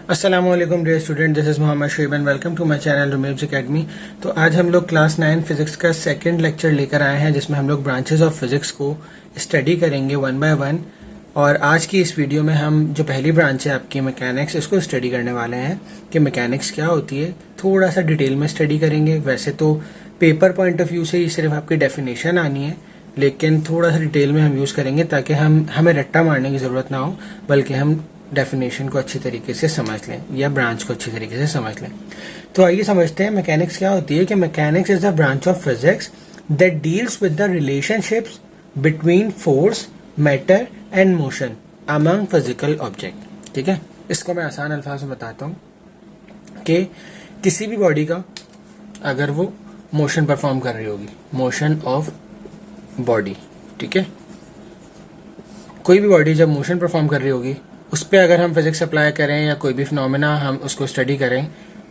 अस्सलामुअलैकुम dear student, this is Mohammad Shoaib and welcome to my channel रुमेब्स academy. तो आज हम लोग क्लास 9 फिजिक्स का सेकंड लेक्चर लेकर आए हैं, जिसमें हम लोग ब्रांचेस ऑफ फिजिक्स को स्टडी करेंगे वन बाय वन। और आज की इस वीडियो में हम जो पहली ब्रांच है आपकी मैकेनिक्स, इसको स्टडी करने वाले हैं कि मैकेनिक्स क्या होती है। थोड़ा सा डिटेल में स्टडी करेंगे। वैसे तो पेपर पॉइंट ऑफ व्यू से ही सिर्फ आपकी डेफिनेशन आनी है, लेकिन थोड़ा सा डिटेल में हम यूज करेंगे ताकि हमें रट्टा मारने की जरूरत ना हो, बल्कि हम डेफिनेशन को अच्छी तरीके से समझ लें या ब्रांच को अच्छी तरीके से समझ लें। तो आइए समझते हैं मैकेनिक्स क्या होती है। कि mechanics is the branch of physics that deals with the relationships between force, matter and motion among physical object. ठीक है, इसको मैं आसान अल्फाज में बताता हूँ कि किसी भी बॉडी का अगर वो मोशन परफॉर्म कर रही होगी, मोशन ऑफ बॉडी, ठीक है, कोई भी बॉडी जब मोशन परफॉर्म कर रही होगी, उस पर अगर हम फिजिक्स अप्लाई करें या कोई भी फिनोमेना हम उसको स्टडी करें,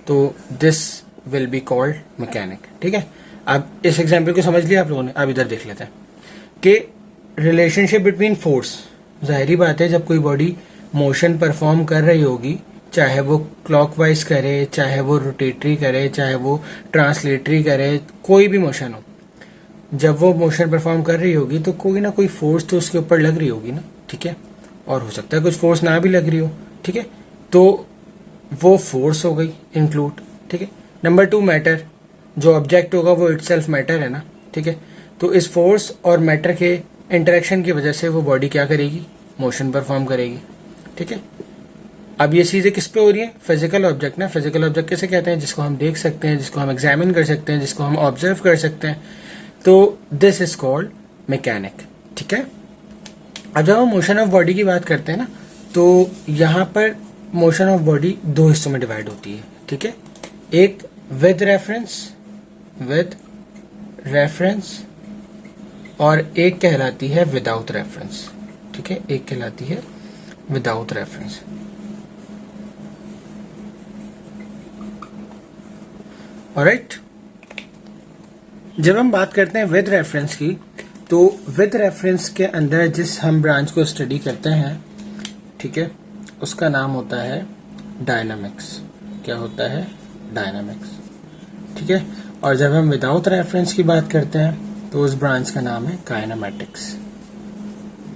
तो this will be called mechanic. ठीक है, अब इस एग्जाम्पल को समझ लिया आप लोगों ने। अब इधर देख लेते हैं कि रिलेशनशिप बिटवीन फोर्स, जाहिर बात है जब कोई बॉडी मोशन परफॉर्म कर रही होगी, चाहे वो क्लॉकवाइज करे, चाहे वो रोटेटरी करे, चाहे वो ट्रांसलेटरी करे, कोई भी मोशन हो, जब वो मोशन परफॉर्म कर रही होगी तो कोई ना कोई फोर्स तो उसके ऊपर लग रही होगी ना। ठीक है, और हो सकता है कुछ फोर्स ना भी लग रही हो। ठीक है, तो वो फोर्स हो गई इंक्लूड। ठीक है, नंबर 2 मैटर, जो ऑब्जेक्ट होगा वो इटसेल्फ मैटर है ना। ठीक है, तो इस फोर्स और मैटर के इंटरेक्शन की वजह से वो बॉडी क्या करेगी, मोशन परफॉर्म करेगी। ठीक है, अब ये चीजें किस पे हो रही है, फिजिकल ऑब्जेक्ट ना। फिजिकल ऑब्जेक्ट किसे कहते हैं, जिसको हम देख सकते हैं, जिसको हम एग्जामिन कर सकते हैं, जिसको हम ऑब्जर्व कर सकते हैं। तो दिस इज कॉल्ड मैकेनिक। ठीक है, अब जब हम मोशन ऑफ बॉडी की बात करते हैं ना, तो यहां पर मोशन ऑफ बॉडी दो हिस्सों में डिवाइड होती है। ठीक है, एक विद रेफरेंस और एक कहलाती है विदाउट रेफरेंस। ठीक है, एक कहलाती है विदाउट रेफरेंस। ऑलराइट, जब हम बात करते हैं विद रेफरेंस की, तो विद रेफरेंस के अंदर जिस हम ब्रांच को स्टडी करते हैं, ठीक है, उसका नाम होता है डायनामिक्स। क्या होता है, डायनामिक्स। ठीक है, और जब हम विदाउट रेफरेंस की बात करते हैं तो उस ब्रांच का नाम है काइनेमैटिक्स।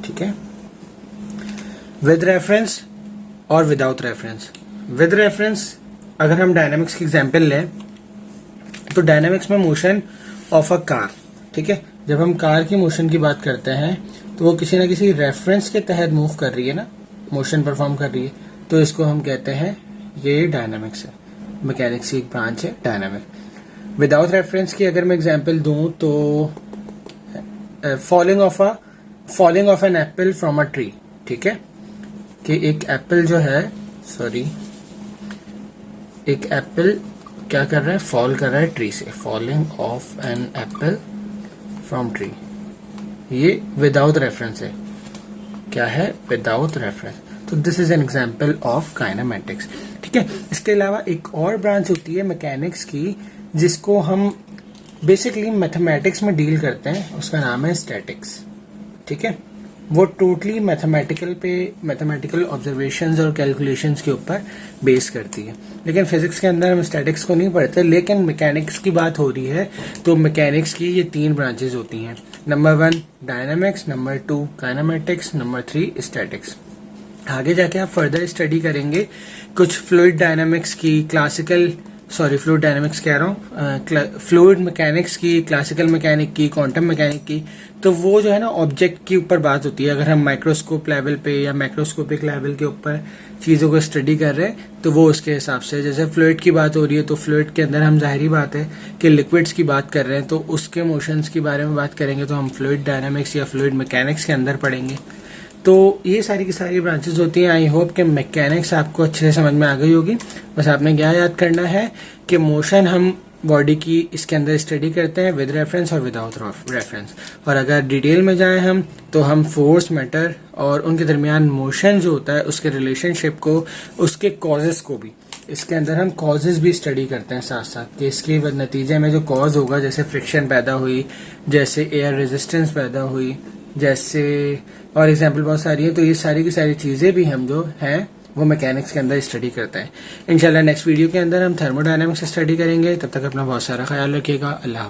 ठीक है, विद रेफरेंस और विदाउट रेफरेंस। विद रेफरेंस अगर हम डायनामिक्स की एग्जांपल लें, तो डायनामिक्स में मोशन ऑफ अ कार, ठीक है, जब हम कार की मोशन की बात करते हैं तो वो किसी ना किसी रेफरेंस के तहत मूव कर रही है ना, मोशन परफॉर्म कर रही है, तो इसको हम कहते हैं ये डायनामिक्स है। मैकेनिक्स की एक ब्रांच है डायनामिक। विदाउट रेफरेंस की अगर मैं एग्जांपल दूं तो falling of an apple from a tree. ठीक है, कि एक एप्पल जो है, एक एप्पल क्या कर रहा है, फॉल कर रहा है ट्री से। Falling of an apple from tree, ये विदाउट रेफरेंस है। क्या है, विदाउट रेफरेंस। तो this is an example of kinematics. ठीक है, इसके अलावा एक और ब्रांच होती है मैकेनिक्स की, जिसको हम बेसिकली मैथमेटिक्स में डील करते हैं, उसका नाम है स्टैटिक्स। ठीक है, वो टोटली मैथमेटिकल ऑब्जर्वेशंस और कैलकुलेशंस के ऊपर बेस करती है। लेकिन फिजिक्स के अंदर हम स्टैटिक्स को नहीं पढ़ते, लेकिन मैकेनिक्स की बात हो रही है तो मैकेनिक्स की ये 3 ब्रांचेस होती हैं। Number 1 dynamics, number 2 kinematics, number 3 statics. आगे जाके आप फर्दर स्टडी करेंगे कुछ फ्लूइड डायनामिक्स की, फ्लूइड डायनामिक्स कह रहा हूँ, फ्लूइड मैकेनिक्स की, क्लासिकल मैकेनिक की, क्वांटम मैकेनिक की। तो वो जो है ना ऑब्जेक्ट के ऊपर बात होती है। अगर हम माइक्रोस्कोप लेवल पे या मैक्रोस्कोपिक लेवल के ऊपर चीजों को स्टडी कर रहे हैं तो वो उसके हिसाब से, जैसे फ्लूइड की बात हो रही है तो फ्लूइड के अंदर हम जाहिर बात है कि लिक्विड्स की बात कर रहे हैं, तो उसके मोशंस के बारे में बात करेंगे तो हम फ्लूइड डायनामिक्स या फ्लूइड मैकेनिक्स के अंदर पढ़ेंगे। तो ये सारी की सारी ब्रांचेस होती हैं। आई होप कि मैकेनिक्स आपको अच्छे से समझ में आ गई होगी। बस आपने क्या याद करना है कि मोशन हम बॉडी की इसके अंदर स्टडी करते हैं विद रेफरेंस और विदाउट रेफरेंस। और अगर डिटेल में जाएं हम, तो हम फोर्स, मैटर और उनके दरमियान मोशन जो होता है उसके रिलेशनशिप को, उसके कॉजेस को भी, इसके अंदर हम कॉजेज भी स्टडी करते हैं साथ साथ, कि इसके नतीजे में जो कॉज होगा, जैसे फ्रिक्शन पैदा हुई, जैसे एयर रेजिस्टेंस पैदा हुई, जैसे और एग्जाम्पल बहुत सारी है। तो ये सारी की सारी चीजें भी हम जो हैं वो मैकेनिक्स के अंदर स्टडी करता है। इंशाल्लाह नेक्स्ट वीडियो के अंदर हम थर्मोडायनामिक्स स्टडी करेंगे। तब तक अपना बहुत सारा ख्याल रखिएगा। अल्लाह हाफ़िज़।